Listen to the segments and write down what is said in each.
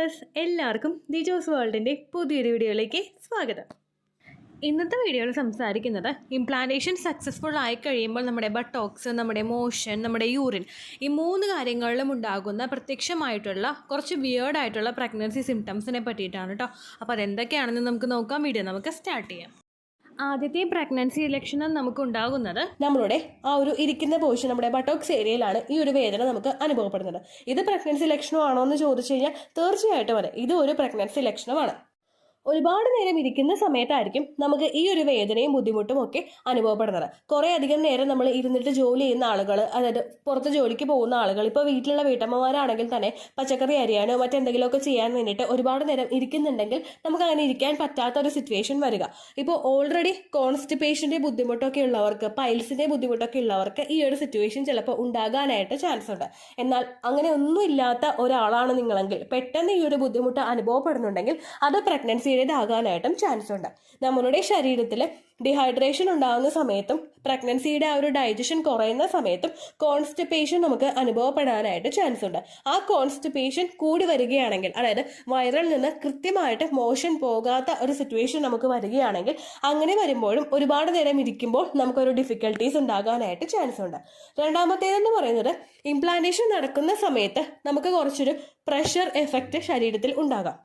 Viewers എല്ലാവർക്കും ദിജോസ് വേൾഡിൻ്റെ പുതിയൊരു വീഡിയോയിലേക്ക് സ്വാഗതം. ഇന്നത്തെ വീഡിയോയിൽ സംസാരിക്കുന്നത് ഇംപ്ലാന്റേഷൻ സക്സസ്ഫുൾ ആയി കഴിയുമ്പോൾ നമ്മുടെ ബട്ടോക്സ്, നമ്മുടെ മോഷൻ, നമ്മുടെ യൂറിൻ ഈ 3 കാര്യങ്ങളിലും ഉണ്ടാകുന്ന പ്രത്യക്ഷമായിട്ടുള്ള കുറച്ച് വിയേർഡായിട്ടുള്ള പ്രഗ്നൻസി സിംറ്റംസിനെ പറ്റിയിട്ടാണ് കേട്ടോ. അപ്പോൾ അതെന്തൊക്കെയാണെന്ന് നമുക്ക് നോക്കാം. വീഡിയോ നമുക്ക് സ്റ്റാർട്ട് ചെയ്യാം. ആദ്യത്തെ പ്രഗ്നൻസി ലക്ഷണം നമുക്ക് ഉണ്ടാകുന്നത് നമ്മളുടെ ആ ഒരു ഇരിക്കുന്ന പോർഷൻ നമ്മുടെ ബട്ടോക്സ് ഏരിയയിലാണ് ഈ ഒരു വേദന നമുക്ക് അനുഭവപ്പെടുന്നത്. ഇത് പ്രഗ്നൻസി ലക്ഷണമാണോ എന്ന് ചോദിച്ചു കഴിഞ്ഞാൽ തീർച്ചയായിട്ടും അതെ, ഇത് ഒരു പ്രഗ്നൻസി ലക്ഷണമാണ്. ഒരുപാട് നേരം ഇരിക്കുന്ന സമയത്തായിരിക്കും നമുക്ക് ഈ ഒരു വേദനയും ബുദ്ധിമുട്ടും ഒക്കെ അനുഭവപ്പെടുന്നത്. കുറേ അധികം നേരം നമ്മൾ ഇരുന്നിട്ട് ജോലി ചെയ്യുന്ന ആളുകൾ, അതായത് പുറത്ത് ജോലിക്ക് പോകുന്ന ആളുകൾ, ഇപ്പോൾ വീട്ടിലുള്ള വീട്ടമ്മമാരാണെങ്കിൽ തന്നെ പച്ചക്കറി അരിയാനോ മറ്റെന്തെങ്കിലുമൊക്കെ ചെയ്യാൻ വേണ്ടിയിട്ട് ഒരുപാട് നേരം ഇരിക്കുന്നുണ്ടെങ്കിൽ നമുക്ക് അങ്ങനെ ഇരിക്കാൻ പറ്റാത്ത ഒരു സിറ്റുവേഷൻ വരിക. ഇപ്പോൾ ഓൾറെഡി കോൺസ്റ്റിപ്പേഷൻ്റെ ബുദ്ധിമുട്ടൊക്കെ ഉള്ളവർക്ക്, പൈൽസിൻ്റെ ബുദ്ധിമുട്ടൊക്കെ ഉള്ളവർക്ക് ഈ ഒരു സിറ്റുവേഷൻ ചിലപ്പോൾ ഉണ്ടാകാനായിട്ട് ചാൻസ് ഉണ്ട്. എന്നാൽ അങ്ങനെ ഒന്നും ഇല്ലാത്ത ഒരാളാണ് നിങ്ങളെങ്കിൽ പെട്ടെന്ന് ഈ ഒരു ബുദ്ധിമുട്ട് അനുഭവപ്പെടുന്നുണ്ടെങ്കിൽ അത് പ്രഗ്നൻസി ആകാനായിട്ടും ചാൻസ് ഉണ്ട്. നമ്മളുടെ ശരീരത്തിൽ ഡിഹൈഡ്രേഷൻ ഉണ്ടാകുന്ന സമയത്തും പ്രഗ്നൻസിയുടെ ആ ഒരു ഡൈജഷൻ കുറയുന്ന സമയത്തും കോൺസ്റ്റിപ്പേഷൻ നമുക്ക് അനുഭവപ്പെടാനായിട്ട് ചാൻസ് ഉണ്ട്. ആ കോൺസ്റ്റിപ്പേഷൻ കൂടി വരികയാണെങ്കിൽ, അതായത് വയറിൽ നിന്ന് കൃത്യമായിട്ട് മോഷൻ പോകാത്ത ഒരു സിറ്റുവേഷൻ നമുക്ക് വരികയാണെങ്കിൽ, അങ്ങനെ വരുമ്പോഴും ഒരുപാട് നേരം ഇരിക്കുമ്പോൾ നമുക്കൊരു ഡിഫിക്കൽട്ടീസ് ഉണ്ടാകാനായിട്ട് ചാൻസ് ഉണ്ട്. രണ്ടാമത്തേതെന്ന് പറയുന്നത് ഇംപ്ലാന്റേഷൻ നടക്കുന്ന സമയത്ത് നമുക്ക് കുറച്ചൊരു പ്രഷർ എഫക്റ്റ് ശരീരത്തിൽ ഉണ്ടാകാം.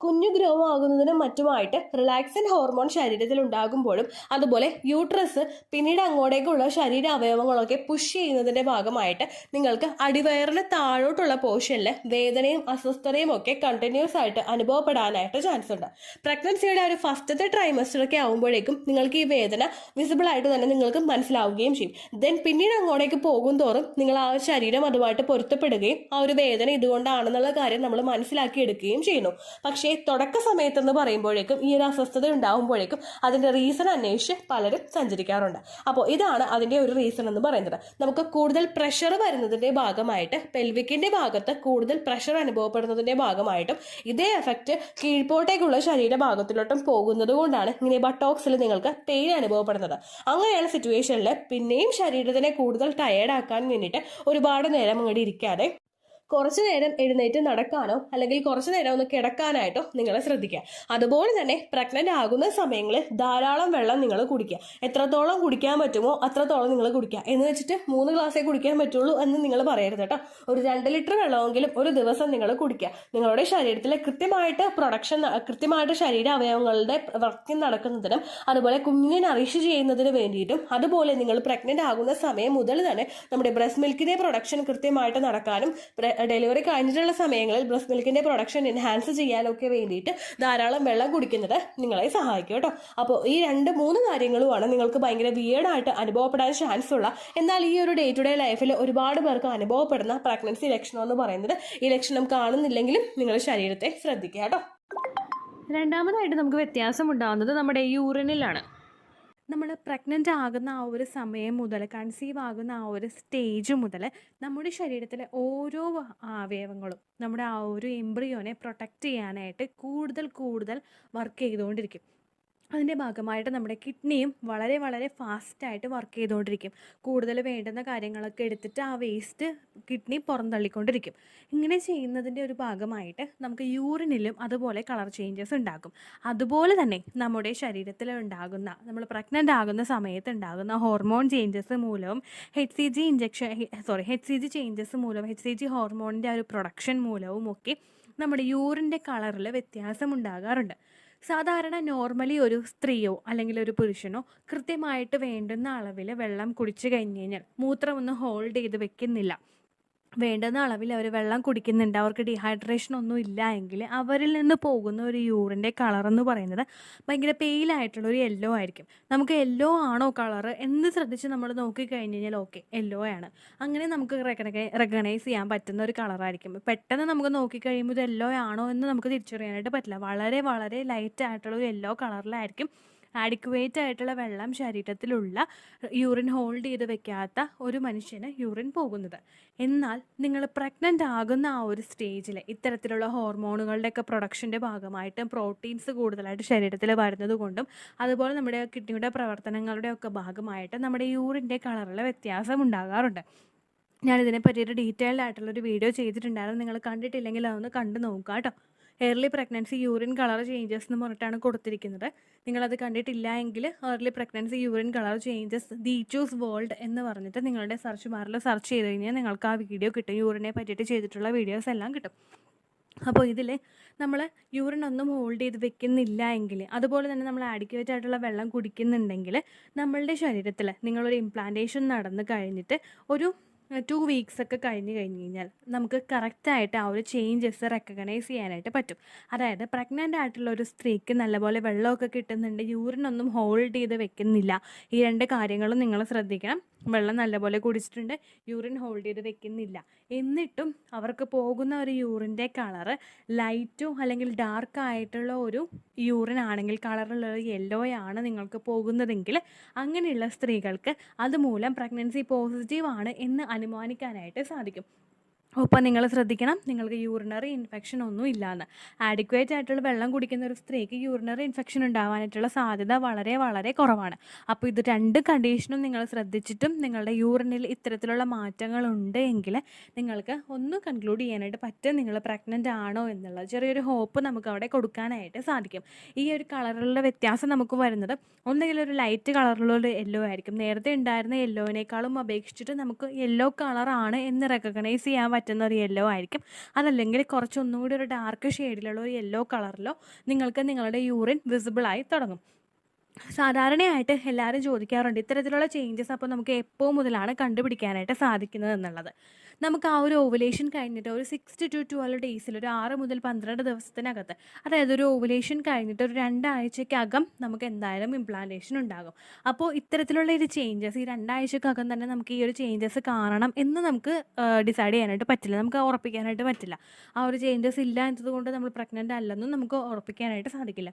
കുഞ്ഞു ഗ്രോ ആകുന്നതിനും മറ്റുമായിട്ട് റിലാക്സിൻ ഹോർമോൺ ശരീരത്തിൽ ഉണ്ടാകുമ്പോഴും, അതുപോലെ യൂട്രസ് പിന്നീട് അങ്ങോട്ടേക്കുള്ള ശരീര അവയവങ്ങളൊക്കെ പുഷ് ചെയ്യുന്നതിന്റെ ഭാഗമായിട്ട് നിങ്ങൾക്ക് അടിവയറിന് താഴോട്ടുള്ള പോർഷനിൽ വേദനയും അസ്വസ്ഥതയും ഒക്കെ കണ്ടിന്യൂസ് ആയിട്ട് അനുഭവപ്പെടാനായിട്ട് ചാൻസ് ഉണ്ട്. പ്രഗ്നൻസിയുടെ ഒരു ഫസ്റ്റത്തെ ട്രൈമസ്റ്റർ ഒക്കെ ആകുമ്പോഴേക്കും നിങ്ങൾക്ക് ഈ വേദന വിസിബിൾ ആയിട്ട് തന്നെ നിങ്ങൾക്ക് മനസ്സിലാവുകയും ചെയ്യും. ദെൻ പിന്നീട് അങ്ങോട്ടേക്ക് പോകും തോറും നിങ്ങൾ ആ ശരീരം അതുമായിട്ട് പൊരുത്തപ്പെടുകയും ആ ഒരു വേദന ഇതുകൊണ്ടാണെന്നുള്ള കാര്യം നമ്മൾ മനസ്സിലാക്കി എടുക്കുകയും ചെയ്യുന്നു. പക്ഷേ തുടക്ക സമയത്തെന്ന് പറയുമ്പോഴേക്കും ഈ ഒരു അസ്വസ്ഥത ഉണ്ടാകുമ്പോഴേക്കും അതിന്റെ റീസൺ അന്വേഷിച്ച് പലരും സഞ്ചരിക്കാറുണ്ട്. അപ്പോൾ ഇതാണ് അതിന്റെ ഒരു റീസൺ എന്ന് പറയുന്നത്. നമുക്ക് കൂടുതൽ പ്രഷർ വരുന്നതിന്റെ ഭാഗമായിട്ട്, പെൽവിക്കിന്റെ ഭാഗത്ത് കൂടുതൽ പ്രഷർ അനുഭവപ്പെടുന്നതിന്റെ ഭാഗമായിട്ടും ഇതേ എഫക്റ്റ് കീഴ്പോട്ടേക്കുള്ള ശരീരഭാഗത്തിലോട്ടും പോകുന്നത് കൊണ്ടാണ് ഇങ്ങനെ ബട്ടോക്സിൽ നിങ്ങൾക്ക് പെയിൻ അനുഭവപ്പെടുന്നത്. അങ്ങനെയുള്ള സിറ്റുവേഷനിൽ പിന്നെയും ശരീരത്തിനെ കൂടുതൽ ടയേർഡ് ആക്കാൻ വേണ്ടിയിട്ട് ഒരുപാട് നേരം അങ്ങോട്ട് ഇരിക്കാതെ കുറച്ചു നേരം എഴുന്നേറ്റ് നടക്കാനോ അല്ലെങ്കിൽ കുറച്ചു നേരം ഒന്ന് കിടക്കാനായിട്ടോ നിങ്ങൾ ശ്രദ്ധിക്കുക. അതുപോലെ തന്നെ പ്രഗ്നന്റ് ആകുന്ന സമയങ്ങളിൽ ധാരാളം വെള്ളം നിങ്ങൾ കുടിക്കുക. എത്രത്തോളം കുടിക്കാൻ പറ്റുമോ അത്രത്തോളം നിങ്ങൾ കുടിക്കുക. എന്ന് വെച്ചിട്ട് 3 ഗ്ലാസ്സേ കുടിക്കാൻ പറ്റുള്ളൂ എന്ന് നിങ്ങൾ പറയരുത് കേട്ടോ. ഒരു 2 ലിറ്റർ വെള്ളമെങ്കിലും ഒരു ദിവസം നിങ്ങൾ കുടിക്കുക. നിങ്ങളുടെ ശരീരത്തിൽ കൃത്യമായിട്ട് ശരീര അവയവങ്ങളുടെ വർക്കിംഗ് നടക്കുന്നതിനും അതുപോലെ കുഞ്ഞിനെ നറിഷ് ചെയ്യുന്നതിന് വേണ്ടിയിട്ടും, അതുപോലെ നിങ്ങൾ പ്രഗ്നന്റ് ആകുന്ന സമയം മുതൽ തന്നെ നമ്മുടെ ബ്രസ്റ്റ് മിൽക്കിന്റെ പ്രൊഡക്ഷൻ കൃത്യമായിട്ട് നടക്കാനും ഡെലിവറി കഴിഞ്ഞിട്ടുള്ള സമയങ്ങളിൽ ബ്രസ്റ്റ് മിൽക്കിന്റെ പ്രൊഡക്ഷൻ എൻഹാൻസ് ചെയ്യാനൊക്കെ വേണ്ടിയിട്ട് ധാരാളം വെള്ളം കുടിക്കുന്നത് നിങ്ങളെ സഹായിക്കും കേട്ടോ. അപ്പോൾ ഈ 2-3 കാര്യങ്ങളുമാണ് നിങ്ങൾക്ക് ഭയങ്കര വിയേർഡായിട്ട് അനുഭവപ്പെടാൻ ചാൻസ് ഉള്ള, എന്നാൽ ഈ ഒരു ഡേ ടു ഡേ ലൈഫിൽ ഒരുപാട് പേർക്ക് അനുഭവപ്പെടുന്ന പ്രഗ്നൻസി ലക്ഷണം എന്ന് പറയുന്നത്. ഈ ലക്ഷണം കാണുന്നില്ലെങ്കിലും നിങ്ങൾ ശരീരത്തെ ശ്രദ്ധിക്കുക കേട്ടോ. രണ്ടാമതായിട്ട് നമുക്ക് വ്യത്യാസം ഉണ്ടാകുന്നത് നമ്മുടെ യൂറിനിലാണ്. നമ്മൾ പ്രഗ്നൻ്റ് ആകുന്ന ആ ഒരു സമയം മുതൽ, കൺസീവ് ആകുന്ന ആ ഒരു സ്റ്റേജ് മുതൽ നമ്മുടെ ശരീരത്തിലെ ഓരോ അവയവങ്ങളും നമ്മുടെ ആ ഒരു എംബ്രിയോനെ പ്രൊട്ടക്റ്റ് ചെയ്യാനായിട്ട് കൂടുതൽ വർക്ക് ചെയ്തുകൊണ്ടിരിക്കും. അതിൻ്റെ ഭാഗമായിട്ട് നമ്മുടെ കിഡ്നിയും വളരെ വളരെ ഫാസ്റ്റായിട്ട് വർക്ക് ചെയ്തുകൊണ്ടിരിക്കും. കൂടുതൽ വേണ്ടുന്ന കാര്യങ്ങളൊക്കെ എടുത്തിട്ട് ആ വേസ്റ്റ് കിഡ്നി പുറന്തള്ളിക്കൊണ്ടിരിക്കും. ഇങ്ങനെ ചെയ്യുന്നതിൻ്റെ ഒരു ഭാഗമായിട്ട് നമുക്ക് യൂറിനിലും അതുപോലെ കളർ ചേഞ്ചസ് ഉണ്ടാകും. അതുപോലെ തന്നെ നമ്മുടെ ശരീരത്തിൽ ഉണ്ടാകുന്ന, നമ്മൾ പ്രഗ്നൻ്റ് ആകുന്ന സമയത്ത് ഉണ്ടാകുന്ന ഹോർമോൺ ചേഞ്ചസ് മൂലവും HCG ചേഞ്ചസ് മൂലവും HCG ഹോർമോണിൻ്റെ ഒരു പ്രൊഡക്ഷൻ മൂലവും ഒക്കെ നമ്മുടെ യൂറിൻ്റെ കളറിൽ വ്യത്യാസം ഉണ്ടാകാറുണ്ട്. സാധാരണ നോർമലി ഒരു സ്ത്രീയോ അല്ലെങ്കിൽ ഒരു പുരുഷനോ കൃത്യമായിട്ട് വേണ്ടുന്ന അളവിൽ വെള്ളം കുടിച്ചു കഴിഞ്ഞ് കഴിഞ്ഞാൽ മൂത്രമൊന്നും ഹോൾഡ് ചെയ്ത് വെക്കുന്നില്ല, വേണ്ടുന്ന അളവിൽ അവർ വെള്ളം കുടിക്കുന്നുണ്ട്, അവർക്ക് ഡീഹൈഡ്രേഷൻ ഒന്നും ഇല്ല എങ്കിൽ അവരിൽ നിന്ന് പോകുന്ന ഒരു യൂറിൻ്റെ കളർ എന്ന് പറയുന്നത് ഭയങ്കര പെയിലായിട്ടുള്ള ഒരു യെല്ലോ ആയിരിക്കും. നമുക്ക് യെല്ലോ ആണോ കളറ് എന്ന് ശ്രദ്ധിച്ച് നമ്മൾ നോക്കിക്കഴിഞ്ഞ് കഴിഞ്ഞാൽ ഓക്കെ യെല്ലോ ആണ്, അങ്ങനെ നമുക്ക് റെക്കഗ്നൈസ് ചെയ്യാൻ പറ്റുന്ന ഒരു കളറായിരിക്കും. പെട്ടെന്ന് നമുക്ക് നോക്കിക്കഴിയുമ്പോൾ ഇത് യെല്ലോ ആണോ എന്ന് നമുക്ക് തിരിച്ചറിയാനായിട്ട് പറ്റില്ല. വളരെ വളരെ ലൈറ്റ് ആയിട്ടുള്ള ഒരു യെല്ലോ കളറിലായിരിക്കും ആഡിക്വേറ്റ് ആയിട്ടുള്ള വെള്ളം ശരീരത്തിലുള്ള യൂറിൻ ഹോൾഡ് ചെയ്ത് വെക്കാത്ത ഒരു മനുഷ്യന് യൂറിൻ പോകുന്നത്. എന്നാൽ നിങ്ങൾ പ്രഗ്നൻ്റ് ആകുന്ന ആ ഒരു സ്റ്റേജിൽ ഇത്തരത്തിലുള്ള ഹോർമോണുകളുടെയൊക്കെ പ്രൊഡക്ഷൻ്റെ ഭാഗമായിട്ട് പ്രോട്ടീൻസ് കൂടുതലായിട്ട് ശരീരത്തിൽ വരുന്നത് കൊണ്ടും അതുപോലെ നമ്മുടെ കിഡ്നിയുടെ പ്രവർത്തനങ്ങളുടെയൊക്കെ ഭാഗമായിട്ട് നമ്മുടെ യൂറിൻ്റെ കളറിൽ വ്യത്യാസം ഉണ്ടാകാറുണ്ട്. ഞാനിതിനെ പറ്റിയിട്ട് ഡീറ്റെയിൽഡ് ആയിട്ടുള്ളൊരു വീഡിയോ ചെയ്തിട്ടുണ്ടായിരുന്നു. നിങ്ങൾ കണ്ടിട്ടില്ലെങ്കിൽ അതൊന്ന് കണ്ടു നോക്കുക കേട്ടോ. Early pregnancy urine colour changes എന്ന് പറഞ്ഞിട്ടാണ് കൊടുത്തിരിക്കുന്നത്. നിങ്ങളത് കണ്ടിട്ടില്ല എങ്കിൽ early pregnancy urine colour changes the choose world എന്ന് പറഞ്ഞിട്ട് നിങ്ങളുടെ സെർച്ച് ബാറിൽ സെർച്ച് ചെയ്ത് കഴിഞ്ഞാൽ നിങ്ങൾക്ക് ആ വീഡിയോ കിട്ടും. യൂറിനെ പറ്റിയിട്ട് ചെയ്തിട്ടുള്ള വീഡിയോസ് എല്ലാം കിട്ടും. അപ്പോൾ ഇതിൽ നമ്മൾ യൂറിൻ ഒന്നും ഹോൾഡ് ചെയ്ത് വെക്കുന്നില്ല എങ്കിൽ, അതുപോലെ തന്നെ നമ്മൾ ആഡിക്വേറ്റ് ആയിട്ടുള്ള വെള്ളം കുടിക്കുന്നുണ്ടെങ്കിൽ, നമ്മളുടെ ശരീരത്തിൽ നിങ്ങളൊരു ഇംപ്ലാന്റേഷൻ നടന്ന് കഴിഞ്ഞിട്ട് ഒരു 2 വീക്സ് ഒക്കെ കഴിഞ്ഞ് കഴിഞ്ഞാൽ നമുക്ക് കറക്റ്റായിട്ട് ആ ഒരു ചേഞ്ചസ് റെക്കഗ്നൈസ് ചെയ്യാനായിട്ട് പറ്റും. അതായത് പ്രഗ്നൻ്റ് ആയിട്ടുള്ള ഒരു സ്ത്രീക്ക് നല്ലപോലെ വെള്ളമൊക്കെ കിട്ടുന്നുണ്ട്, യൂറിനൊന്നും ഹോൾഡ് ചെയ്ത് വെക്കുന്നില്ല. ഈ 2 കാര്യങ്ങളും നിങ്ങൾ ശ്രദ്ധിക്കണം. വെള്ളം നല്ലപോലെ കുടിച്ചിട്ടുണ്ട്, യൂറിൻ ഹോൾഡ് ചെയ്ത് വെക്കുന്നില്ല, എന്നിട്ടും അവർക്ക് പോകുന്ന ഒരു യൂറിൻ്റെ കളറ് ലൈറ്റോ അല്ലെങ്കിൽ ഡാർക്ക് ആയിട്ടുള്ള ഒരു യൂറിൻ ആണെങ്കിൽ, കളറുള്ള ഒരു യെല്ലോയാണ് നിങ്ങൾക്ക് പോകുന്നതെങ്കിൽ, അങ്ങനെയുള്ള സ്ത്രീകൾക്ക് അതുമൂലം പ്രഗ്നൻസി പോസിറ്റീവ് ആണ് എന്ന് അനുമാനിക്കാനായിട്ട് സാധിക്കും. ഒപ്പം നിങ്ങൾ ശ്രദ്ധിക്കണം, നിങ്ങൾക്ക് യൂറിനറി ഇൻഫെക്ഷൻ ഒന്നും ഇല്ലയെന്ന്. ആഡിക്വേറ്റ് ആയിട്ടുള്ള വെള്ളം കുടിക്കുന്ന ഒരു സ്ത്രീക്ക് യൂറിനറി ഇൻഫെക്ഷൻ ഉണ്ടാവാനായിട്ടുള്ള സാധ്യത വളരെ വളരെ കുറവാണ്. അപ്പോൾ ഇത് 2 കണ്ടീഷനും നിങ്ങൾ ശ്രദ്ധിച്ചിട്ടും നിങ്ങളുടെ യൂറിനിൽ ഇത്തരത്തിലുള്ള മാറ്റങ്ങളുണ്ട് എങ്കിൽ നിങ്ങൾക്ക് ഒന്ന് കൺക്ലൂഡ് ചെയ്യാനായിട്ട് പറ്റും നിങ്ങൾ പ്രഗ്നൻ്റ് ആണോ എന്നുള്ളത്. ചെറിയൊരു ഹോപ്പ് നമുക്ക് അവിടെ കൊടുക്കാനായിട്ട് സാധിക്കും. ഈ ഒരു കളറിലുള്ള വ്യത്യാസം നമുക്ക് വരുന്നത് ഒന്നുകിൽ ഒരു ലൈറ്റ് കളറിലുള്ള ഒരു യെല്ലോ ആയിരിക്കും. നേരത്തെ ഉണ്ടായിരുന്ന യെല്ലോവിനേക്കാളും അപേക്ഷിച്ചിട്ട് നമുക്ക് യെല്ലോ കളറാണ് എന്ന് റെക്കഗ്നൈസ് ചെയ്യാൻ പറ്റുന്ന ഒരു യെല്ലോ ആയിരിക്കും. അതല്ലെങ്കിൽ കുറച്ചൊന്നും കൂടി ഒരു ഡാർക്ക് ഷെയ്ഡിലുള്ള ഒരു യെല്ലോ കളറിലോ നിങ്ങൾക്ക് നിങ്ങളുടെ യൂറിൻ വിസിബിളായി തുടങ്ങും. സാധാരണയായിട്ട് എല്ലാവരും ചോദിക്കാറുണ്ട് ഇത്തരത്തിലുള്ള ചേഞ്ചസ് അപ്പോൾ നമുക്ക് എപ്പോൾ മുതലാണ് കണ്ടുപിടിക്കാനായിട്ട് സാധിക്കുന്നത് എന്നുള്ളത്. നമുക്ക് ആ ഒരു ഓവുലേഷൻ കഴിഞ്ഞിട്ട് ഒരു 6 to 12 ഡേയ്സിൽ, ഒരു 6 മുതൽ 12 ദിവസത്തിനകത്ത്, അതായത് ഒരു ഓവുലേഷൻ കഴിഞ്ഞിട്ട് ഒരു 2 ആഴ്ചക്കകം നമുക്ക് എന്തായാലും ഇംപ്ലാന്റേഷൻ ഉണ്ടാകും. അപ്പോൾ ഇത്തരത്തിലുള്ള ഒരു ചേഞ്ചസ് ഈ 2 ആഴ്ചക്കകം തന്നെ നമുക്ക് ഈ ഒരു ചേഞ്ചസ് കാണണം എന്ന് നമുക്ക് ഡിസൈഡ് ചെയ്യാനായിട്ട് പറ്റില്ല, നമുക്ക് ഉറപ്പിക്കാനായിട്ട് പറ്റില്ല. ആ ഒരു ചേഞ്ചസ് ഇല്ല എന്നതുകൊണ്ട് നമ്മൾ പ്രഗ്നൻ്റ് അല്ലെന്നും നമുക്ക് ഉറപ്പിക്കാനായിട്ട് സാധിക്കില്ല.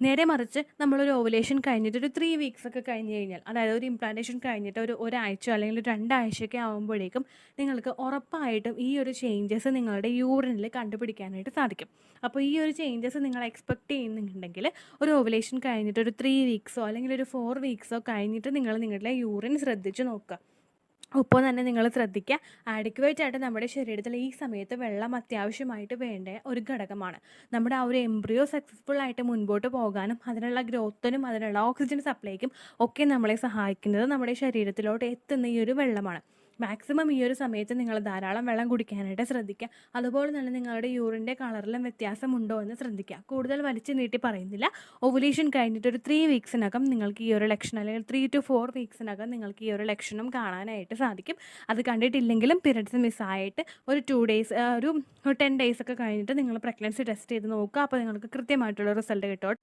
നേരെ മറിച്ച് നമ്മളൊരു ഓവുലേഷൻ കഴിഞ്ഞിട്ട് ഒരു 3 വീക്സ് ഒക്കെ കഴിഞ്ഞ് കഴിഞ്ഞാൽ, അതായത് ഒരു ഇംപ്ലാന്റേഷൻ കഴിഞ്ഞിട്ട് ഒരാഴ്ച അല്ലെങ്കിൽ 2 ആഴ്ചയൊക്കെ ആകുമ്പോഴേക്കും നിങ്ങൾക്ക് ഉറപ്പായിട്ടും ഈ ഒരു ചേഞ്ചസ് നിങ്ങളുടെ യൂറിനിൽ കണ്ടുപിടിക്കാനായിട്ട് സാധിക്കും. അപ്പോൾ ഈ ഒരു ചേഞ്ചസ് നിങ്ങൾ എക്സ്പെക്റ്റ് ചെയ്യുന്നുണ്ടെങ്കിൽ ഒരു ഓവുലേഷൻ കഴിഞ്ഞിട്ട് ഒരു 3 വീക്സോ അല്ലെങ്കിൽ ഒരു 4 വീക്സോ കഴിഞ്ഞിട്ട് നിങ്ങൾ നിങ്ങളുടെ യൂറിൻ ശ്രദ്ധിച്ച് നോക്കുക. ഒപ്പം തന്നെ നിങ്ങൾ ശ്രദ്ധിക്കുക, ആഡിക്വേറ്റ് ആയിട്ട് നമ്മുടെ ശരീരത്തിൽ ഈ സമയത്ത് വെള്ളം അത്യാവശ്യമായിട്ട് വേണ്ട ഒരു ഘടകമാണ്. നമ്മുടെ ആ ഒരു എംബ്രിയോ സക്സസ്ഫുൾ ആയിട്ട് മുൻപോട്ട് പോകാനും അതിനുള്ള ഗ്രോത്തിനും അതിനുള്ള ഓക്സിജൻ സപ്ലൈക്കും ഒക്കെ നമ്മളെ സഹായിക്കുന്നത് നമ്മുടെ ശരീരത്തിലോട്ട് എത്തുന്ന ഈ ഒരു വെള്ളമാണ്. മാക്സിമം ഈ ഒരു സമയത്ത് നിങ്ങൾ ധാരാളം വെള്ളം കുടിക്കാനായിട്ട് ശ്രദ്ധിക്കുക. അതുപോലെ തന്നെ നിങ്ങളുടെ യൂറിൻ്റെ കളറിലും വ്യത്യാസമുണ്ടോ എന്ന് ശ്രദ്ധിക്കുക. കൂടുതൽ വലിച്ചു നീട്ടി പറയുന്നില്ല. ഓവുലേഷൻ കഴിഞ്ഞിട്ട് ഒരു 3 വീക്സിനകം നിങ്ങൾക്ക് ഈ ഒരു ലക്ഷണം, അല്ലെങ്കിൽ 3 to 4 വീക്സിനകം നിങ്ങൾക്ക് ഈ ഒരു ലക്ഷണം കാണാനായിട്ട് സാധിക്കും. അത് കണ്ടിട്ടില്ലെങ്കിലും പീരിയഡ്സ് മിസ്സായിട്ട് ഒരു 2 ഡേയ്സ്, ഒരു 10 ഡേയ്സ് ഒക്കെ കഴിഞ്ഞിട്ട് നിങ്ങൾ പ്രഗ്നൻസി ടെസ്റ്റ് ചെയ്ത് നോക്കുക. അപ്പോൾ നിങ്ങൾക്ക് കൃത്യമായിട്ടുള്ള റിസൾട്ട് കിട്ടും.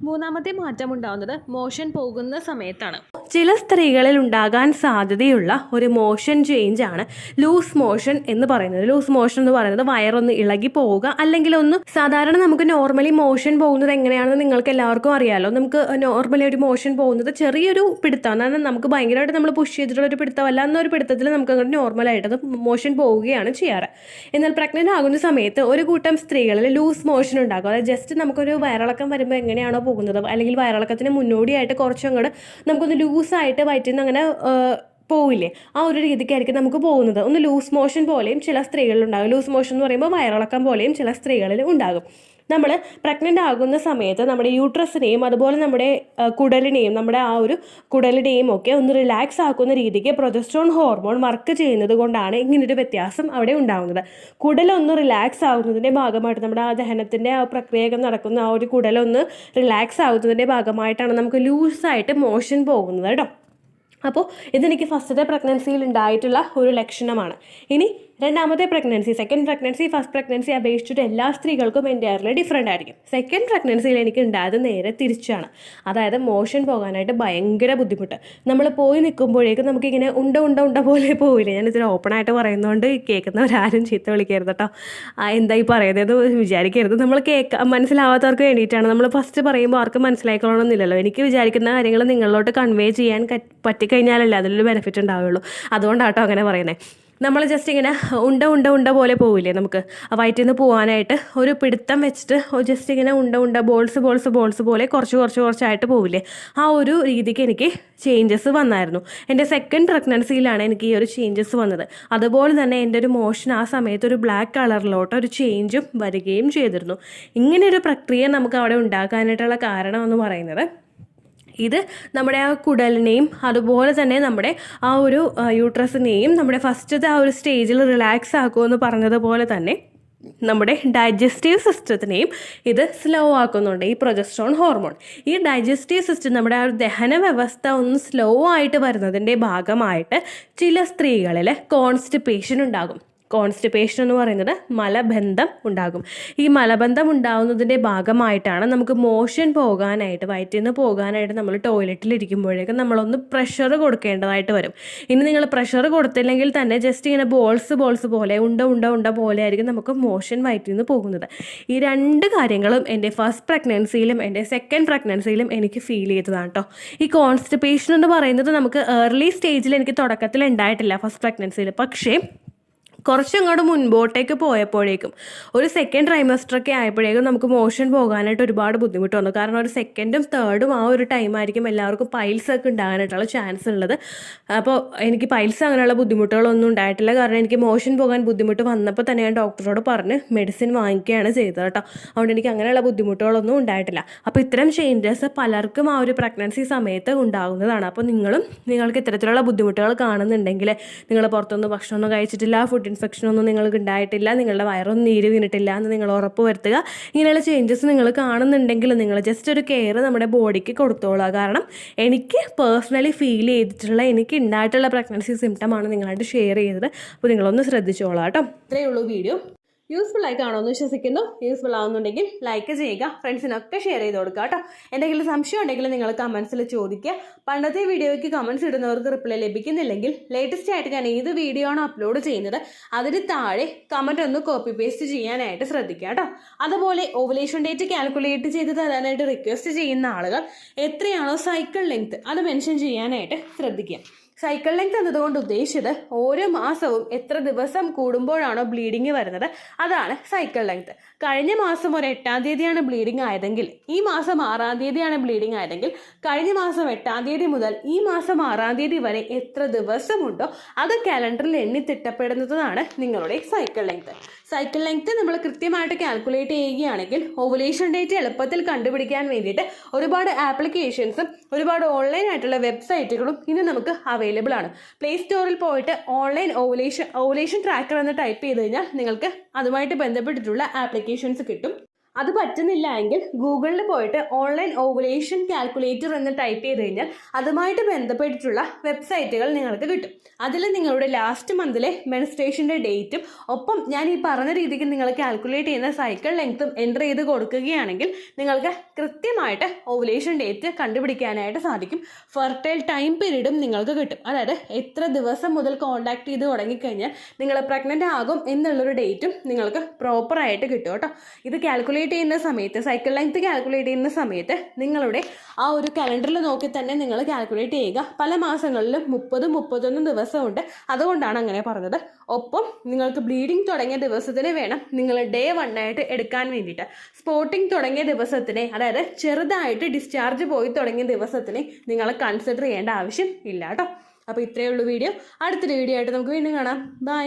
3ാമത്തെ മാറ്റം ഉണ്ടാകുന്നത് മോഷൻ പോകുന്ന സമയത്താണ്. ചില സ്ത്രീകളിൽ ഉണ്ടാകാൻ സാധ്യതയുള്ള ഒരു മോഷൻ ചേഞ്ച് ആണ് ലൂസ് മോഷൻ എന്ന് പറയുന്നത്. ലൂസ് മോഷൻ എന്ന് പറയുന്നത് വയറൊന്ന് ഇളകി പോവുക, അല്ലെങ്കിൽ ഒന്ന് സാധാരണ നമുക്ക് നോർമലി മോഷൻ പോകുന്നത് എങ്ങനെയാണെന്ന് നിങ്ങൾക്ക് എല്ലാവർക്കും അറിയാമല്ലോ. നമുക്ക് നോർമലി ഒരു മോഷൻ പോകുന്നത് ചെറിയൊരു പിടുത്തമാണ്, എന്നാൽ നമുക്ക് ഭയങ്കരമായിട്ട് നമ്മൾ പുഷ് ചെയ്തിട്ടുള്ള ഒരു പിടുത്തമല്ല, എന്നൊരു പിടുത്തത്തിൽ നമുക്ക് അങ്ങോട്ട് നോർമലായിട്ട് അത് മോഷൻ പോവുകയാണ് ചെയ്യാറ്. എന്നാൽ പ്രഗ്നൻ്റ് ആകുന്ന സമയത്ത് ഒരു കൂട്ടം സ്ത്രീകളിൽ ലൂസ് മോഷൻ ഉണ്ടാകും. അതായത് ജസ്റ്റ് നമുക്കൊരു വയറിളക്കം വരുമ്പോൾ എങ്ങനെയാണോ പോകുന്നത്, അല്ലെങ്കിൽ വയറിളക്കത്തിന് മുന്നോടിയായിട്ട് കുറച്ചങ്ങോട്ട് നമുക്കൊന്ന് ലൂസായിട്ട് വയറ്റിൽ നിന്ന് അങ്ങനെ പോവില്ലേ, ആ ഒരു രീതിക്കായിരിക്കും നമുക്ക് പോകുന്നത്. ഒന്ന് ലൂസ് മോഷൻ പോലെയും ചില സ്ത്രീകളിൽ ഉണ്ടാകും. ലൂസ് മോഷൻ എന്ന് പറയുമ്പോൾ വയറിളക്കം പോലെയും ചില സ്ത്രീകളിൽ ഉണ്ടാകും. നമ്മൾ പ്രഗ്നൻ്റ് ആകുന്ന സമയത്ത് നമ്മുടെ യൂട്രസിനെയും അതുപോലെ നമ്മുടെ കുടലിനെയും, നമ്മുടെ ആ ഒരു കുടലിനെയും ഒക്കെ ഒന്ന് റിലാക്സ് ആക്കുന്ന രീതിക്ക് പ്രൊജസ്ട്രോൺ ഹോർമോൺ വർക്ക് ചെയ്യുന്നത് കൊണ്ടാണ് ഇങ്ങനൊരു വ്യത്യാസം അവിടെ ഉണ്ടാകുന്നത്. കുടലൊന്ന് റിലാക്സ് ആകുന്നതിൻ്റെ ഭാഗമായിട്ട്, നമ്മുടെ ആ ദഹനത്തിൻ്റെ ആ പ്രക്രിയകൾ നടക്കുന്ന ആ ഒരു കുടലൊന്ന് റിലാക്സ് ആകുന്നതിൻ്റെ ഭാഗമായിട്ടാണ് നമുക്ക് ലൂസായിട്ട് മോഷൻ പോകുന്നത് കേട്ടോ. അപ്പോൾ ഇതെനിക്ക് ഫസ്റ്റത്തെ പ്രഗ്നൻസിയിൽ ഉണ്ടായിട്ടുള്ള ഒരു ലക്ഷണമാണ്. ഇനി 2ാമത്തെ pregnancy, second pregnancy first pregnancy അപേക്ഷിച്ചിട്ട് എല്ലാ സ്ത്രീകൾക്കും എൻ്റയർലി ഡിഫറെൻ്റ് ആയിരിക്കും. സെക്കൻഡ് പ്രഗ്നൻസിയിൽ എനിക്ക് ഉണ്ടായത് നേരെ തിരിച്ചാണ്. അതായത് മോഷൻ പോകാനായിട്ട് ഭയങ്കര ബുദ്ധിമുട്ട്. നമ്മൾ പോയി നിൽക്കുമ്പോഴേക്കും നമുക്കിങ്ങനെ ഉണ്ട പോലെ പോവില്ല. ഞാനിതിന് ഓപ്പണായിട്ട് പറയുന്നതുകൊണ്ട് കേൾക്കുന്നവരാരും ചീത്ത വിളിക്കരുത് കേട്ടോ. എന്തായി പറയുന്നത് വിചാരിക്കരുത്. നമ്മൾ മനസ്സിലാവാത്തവർക്ക് വേണ്ടിയിട്ടാണ്. നമ്മൾ ഫസ്റ്റ് പറയുമ്പോൾ ആർക്കും മനസ്സിലായിക്കൊള്ളണമെന്നില്ലല്ലോ. എനിക്ക് വിചാരിക്കുന്ന കാര്യങ്ങൾ നിങ്ങളിലോട്ട് കൺവേ ചെയ്യാൻ പറ്റിക്കഴിഞ്ഞാലല്ലേ അതിലൊരു ബെനിഫിറ്റ് ഉണ്ടാവുള്ളൂ. അതുകൊണ്ടാട്ടോ അങ്ങനെ പറയുന്നത്. നമ്മൾ ജസ്റ്റ് ഇങ്ങനെ ഉണ്ട പോലെ പോവില്ലേ നമുക്ക് വയറ്റിൽ നിന്ന് പോകാനായിട്ട് ഒരു പിടുത്തം വെച്ചിട്ട് ജസ്റ്റ് ഇങ്ങനെ ഉണ്ട ബോൾസ് പോലെ കുറച്ചായിട്ട് പോവില്ലേ, ആ ഒരു രീതിക്ക് എനിക്ക് ചേഞ്ചസ് വന്നായിരുന്നു. എൻ്റെ സെക്കൻഡ് പ്രഗ്നൻസിയിലാണ് എനിക്ക് ഈ ഒരു ചേഞ്ചസ് വന്നത്. അതുപോലെ തന്നെ എൻ്റെ ഒരു മോഷൻ ആ സമയത്ത് ഒരു ബ്ലാക്ക് കളറിലോട്ട് ഒരു ചേഞ്ചും വരികയും ചെയ്തിരുന്നു. ഇങ്ങനെയൊരു പ്രക്രിയ നമുക്ക് അവിടെ ഉണ്ടാക്കാനായിട്ടുള്ള കാരണം എന്ന് പറയുന്നത് ഇത് നമ്മുടെ ആ കുടലിനെയും അതുപോലെ തന്നെ നമ്മുടെ ആ ഒരു യൂട്രസിനെയും നമ്മുടെ ഫസ്റ്റത്തെ ആ ഒരു സ്റ്റേജിൽ റിലാക്സ് ആക്കുമെന്ന് പറഞ്ഞതുപോലെ തന്നെ നമ്മുടെ ഡൈജസ്റ്റീവ് സിസ്റ്റത്തിനെയും ഇത് സ്ലോ ആക്കുന്നുണ്ട്, ഈ പ്രൊജസ്ട്രോൺ ഹോർമോൺ. ഈ ഡൈജസ്റ്റീവ് സിസ്റ്റം നമ്മുടെ ആ ഒരു ദഹന വ്യവസ്ഥ ഒന്ന് സ്ലോ ആയിട്ട് വരുന്നതിൻ്റെ ഭാഗമായിട്ട് ചില സ്ത്രീകളിൽ കോൺസ്റ്റിപ്പേഷൻ ഉണ്ടാകും. കോൺസ്റ്റിപ്പേഷൻ എന്ന് പറയുന്നത് മലബന്ധം ഉണ്ടാകും. ഈ മലബന്ധം ഉണ്ടാകുന്നതിൻ്റെ ഭാഗമായിട്ടാണ് നമുക്ക് മോഷൻ പോകാനായിട്ട്, വയറ്റിൽ നിന്ന് പോകാനായിട്ട് നമ്മൾ ടോയ്ലറ്റിൽ ഇരിക്കുമ്പോഴേക്കും നമ്മളൊന്ന് പ്രഷർ കൊടുക്കേണ്ടതായിട്ട് വരും. ഇനി നിങ്ങൾ പ്രഷർ കൊടുത്തില്ലെങ്കിൽ തന്നെ ജസ്റ്റ് ഇങ്ങനെ ബോൾസ് പോലെ ഉണ്ട പോലെ ആയിരിക്കും നമുക്ക് മോഷൻ വയറ്റിൽ നിന്ന് പോകുന്നത്. ഈ രണ്ട് കാര്യങ്ങളും എൻ്റെ ഫസ്റ്റ് പ്രഗ്നൻസിയിലും എൻ്റെ സെക്കൻഡ് പ്രഗ്നൻസിയിലും എനിക്ക് ഫീൽ ചെയ്തതാണ് കേട്ടോ. ഈ കോൺസ്റ്റിപ്പേഷൻ എന്ന് പറയുന്നത് നമുക്ക് ഏർലി സ്റ്റേജിൽ എനിക്ക് തുടക്കത്തിൽ ഉണ്ടായിട്ടില്ല ഫസ്റ്റ് പ്രഗ്നൻസിയിൽ. പക്ഷേ കുറച്ചങ്ങോട്ട് മുൻപോട്ടേക്ക് പോയപ്പോഴേക്കും ഒരു സെക്കൻഡ് ട്രൈമസ്റ്ററൊക്കെ ആയപ്പോഴേക്കും നമുക്ക് മോഷൻ പോകാനായിട്ട് ഒരുപാട് ബുദ്ധിമുട്ട് വന്നു. കാരണം ഒരു സെക്കൻഡും തേർഡും ആ ഒരു ടൈമായിരിക്കും എല്ലാവർക്കും പൈൽസ് ഒക്കെ ഉണ്ടാകാനായിട്ടുള്ള ചാൻസ് ഉള്ളത്. അപ്പോൾ എനിക്ക് പൈൽസ് അങ്ങനെയുള്ള ബുദ്ധിമുട്ടുകളൊന്നും ഉണ്ടായിട്ടില്ല. കാരണം എനിക്ക് മോഷൻ പോകാൻ ബുദ്ധിമുട്ട് വന്നപ്പോൾ തന്നെ ഞാൻ ഡോക്ടറോട് പറഞ്ഞ് മെഡിസിൻ വാങ്ങിക്കുകയാണ് ചെയ്തത് കേട്ടോ. അതുകൊണ്ട് എനിക്ക് അങ്ങനെയുള്ള ബുദ്ധിമുട്ടുകളൊന്നും ഉണ്ടായിട്ടില്ല. അപ്പോൾ ഇത്തരം ചേഞ്ചസ് പലർക്കും ആ ഒരു പ്രഗ്നൻസി സമയത്ത് ഉണ്ടാകുന്നതാണ്. അപ്പോൾ നിങ്ങൾക്ക് ഇത്തരത്തിലുള്ള ബുദ്ധിമുട്ടുകൾ കാണുന്നുണ്ടെങ്കിൽ, നിങ്ങൾ പുറത്തൊന്നും ഭക്ഷണമൊന്നും കഴിച്ചിട്ടില്ല, ഫുഡ് ഇൻഫെക്ഷനൊന്നും നിങ്ങൾക്ക് ഉണ്ടായിട്ടില്ല, നിങ്ങളുടെ വയറൊന്നും നീര് വീണിട്ടില്ല എന്ന് നിങ്ങൾ ഉറപ്പ് വരുത്തുക. ഇങ്ങനെയുള്ള ചേഞ്ചസ് നിങ്ങൾ കാണുന്നുണ്ടെങ്കിൽ നിങ്ങൾ ജസ്റ്റ് ഒരു കെയർ നമ്മുടെ ബോഡിക്ക് കൊടുത്തോളുക. കാരണം എനിക്ക് പേഴ്സണലി ഫീൽ ചെയ്തിട്ടുള്ള, എനിക്ക് ഉണ്ടായിട്ടുള്ള പ്രഗ്നൻസി സിംറ്റമാണ് നിങ്ങളായിട്ട് ഷെയർ ചെയ്തത്. അപ്പോൾ നിങ്ങളൊന്ന് ശ്രദ്ധിച്ചോളാം കേട്ടോ. ഇത്രയേ ഉള്ളൂ വീഡിയോ. യൂസ്ഫുൾ ആയി കാണുമെന്ന് വിശ്വസിക്കുന്നു. യൂസ്ഫുൾ ആവുന്നുണ്ടെങ്കിൽ ലൈക്ക് ചെയ്യുക, ഫ്രണ്ട്സിനൊക്കെ ഷെയർ ചെയ്ത് കൊടുക്കുക കേട്ടോ. എന്തെങ്കിലും സംശയം ഉണ്ടെങ്കിൽ നിങ്ങൾ കമൻസിൽ ചോദിക്കുക. പണ്ടത്തെ വീഡിയോയ്ക്ക് കമൻസ് ഇടുന്നവർക്ക് റിപ്ലൈ ലഭിക്കുന്നില്ലെങ്കിൽ ലേറ്റസ്റ്റ് ആയിട്ട് ഞാൻ ഏത് വീഡിയോ ആണ് അപ്ലോഡ് ചെയ്യുന്നത് അതിന് താഴെ കമൻറ്റ് ഒന്ന് കോപ്പി പേസ്റ്റ് ചെയ്യാനായിട്ട് ശ്രദ്ധിക്കുക കേട്ടോ. അതുപോലെ ഓവുലേഷൻ ഡേറ്റ് കാൽക്കുലേറ്റ് ചെയ്ത് തരാനായിട്ട് റിക്വസ്റ്റ് ചെയ്യുന്ന ആളുകൾ എത്രയാണോ സൈക്കിൾ ലെങ്ത് അത് മെൻഷൻ ചെയ്യാനായിട്ട് ശ്രദ്ധിക്കുക. സൈക്കിൾ ലെങ്ത് എന്നതുകൊണ്ട് ഉദ്ദേശിച്ചത് ഓരോ മാസവും എത്ര ദിവസം കൂടുമ്പോഴാണോ ബ്ലീഡിങ് വരുന്നത് അതാണ് സൈക്കിൾ ലെങ്ത്. കഴിഞ്ഞ മാസം ഒരു 8-ാം തീയതിയാണ് ബ്ലീഡിങ് ആയതെങ്കിൽ ഈ മാസം 6-ാം തീയതിയാണ് ബ്ലീഡിങ് ആയതെങ്കിൽ കഴിഞ്ഞ മാസം 8-ാം തീയതി മുതൽ ഈ മാസം 6-ാം തീയതി വരെ എത്ര ദിവസമുണ്ടോ അത് കാലണ്ടറിൽ എണ്ണി തിട്ടപ്പെടുന്നതാണ് നിങ്ങളുടെ സൈക്കിൾ ലെങ്ത്. സൈക്കിൾ ലെങ്ത് നമ്മൾ കൃത്യമായിട്ട് കാൽക്കുലേറ്റ് ചെയ്യുകയാണെങ്കിൽ ഓവുലേഷൻ ഡേറ്റ് എളുപ്പത്തിൽ കണ്ടുപിടിക്കാൻ വേണ്ടിയിട്ട് ഒരുപാട് ആപ്ലിക്കേഷൻസും ഒരുപാട് ഓൺലൈൻ ആയിട്ടുള്ള വെബ്സൈറ്റുകളും ഇന്ന് നമുക്ക് അവൈലബിൾ ആണ്. പ്ലേ സ്റ്റോറിൽ പോയിട്ട് ഓൺലൈൻ ഓവുലേഷൻ ട്രാക്കർ എന്ന് ടൈപ്പ് ചെയ്ത് കഴിഞ്ഞാൽ നിങ്ങൾക്ക് അതുമായിട്ട് ബന്ധപ്പെട്ടിട്ടുള്ള ആപ്ലിക്കേഷൻസ് കിട്ടും. അത് പറ്റുന്നില്ല എങ്കിൽ ഗൂഗിളിൽ പോയിട്ട് ഓൺലൈൻ ഓവുലേഷൻ കാൽക്കുലേറ്റർ എന്ന് ടൈപ്പ് ചെയ്ത് കഴിഞ്ഞാൽ അതുമായിട്ട് ബന്ധപ്പെട്ടിട്ടുള്ള വെബ്സൈറ്റുകൾ നിങ്ങൾക്ക് കിട്ടും. അതിൽ നിങ്ങളുടെ ലാസ്റ്റ് മന്തിലെ മെൻസ്ട്രേഷൻ്റെ ഡേറ്റും ഒപ്പം ഞാൻ ഈ പറഞ്ഞ രീതിക്ക് നിങ്ങൾ കാൽക്കുലേറ്റ് ചെയ്യുന്ന സൈക്കിൾ ലെങ്ത്തും എൻ്റർ ചെയ്ത് കൊടുക്കുകയാണെങ്കിൽ നിങ്ങൾക്ക് കൃത്യമായിട്ട് ഓവുലേഷൻ ഡേറ്റ് കണ്ടുപിടിക്കാനായിട്ട് സാധിക്കും. ഫെർട്ടൈൽ ടൈം പീരീഡും നിങ്ങൾക്ക് കിട്ടും. അതായത് എത്ര ദിവസം മുതൽ കോൺടാക്ട് ചെയ്ത് തുടങ്ങിക്കഴിഞ്ഞാൽ നിങ്ങൾ പ്രഗ്നൻ്റ് ആകും എന്നുള്ളൊരു ഡേറ്റും നിങ്ങൾക്ക് പ്രോപ്പറായിട്ട് കിട്ടും കേട്ടോ. ഇത് കാൽക്കുലേറ്റ് ചെയ്യുന്ന സമയത്ത്, സൈക്കിൾ ലെങ്ത് കാൽക്കുലേറ്റ് ചെയ്യുന്ന സമയത്ത് നിങ്ങളുടെ ആ ഒരു കലണ്ടറിൽ നോക്കി തന്നെ നിങ്ങൾ കാൽക്കുലേറ്റ് ചെയ്യുക. പല മാസങ്ങളിലും 30-31 ദിവസമുണ്ട്, അതുകൊണ്ടാണ് അങ്ങനെ പറഞ്ഞത്. ഒപ്പം നിങ്ങൾക്ക് ബ്ലീഡിങ് തുടങ്ങിയ ദിവസത്തിന് വേണം നിങ്ങൾ ഡേ 1 ആയിട്ട് എടുക്കാൻ വേണ്ടിയിട്ട്. സ്പോട്ടിങ് തുടങ്ങിയ ദിവസത്തിനെ, അതായത് ചെറുതായിട്ട് ഡിസ്ചാർജ് പോയി തുടങ്ങിയ ദിവസത്തിനെ നിങ്ങൾ കൺസിഡർ ചെയ്യേണ്ട ആവശ്യം ഇല്ല കേട്ടോ. അപ്പോൾ ഇത്രയേ ഉള്ളൂ വീഡിയോ. അടുത്തൊരു വീഡിയോ ആയിട്ട് നമുക്ക് വീണ്ടും കാണാം. ബൈ.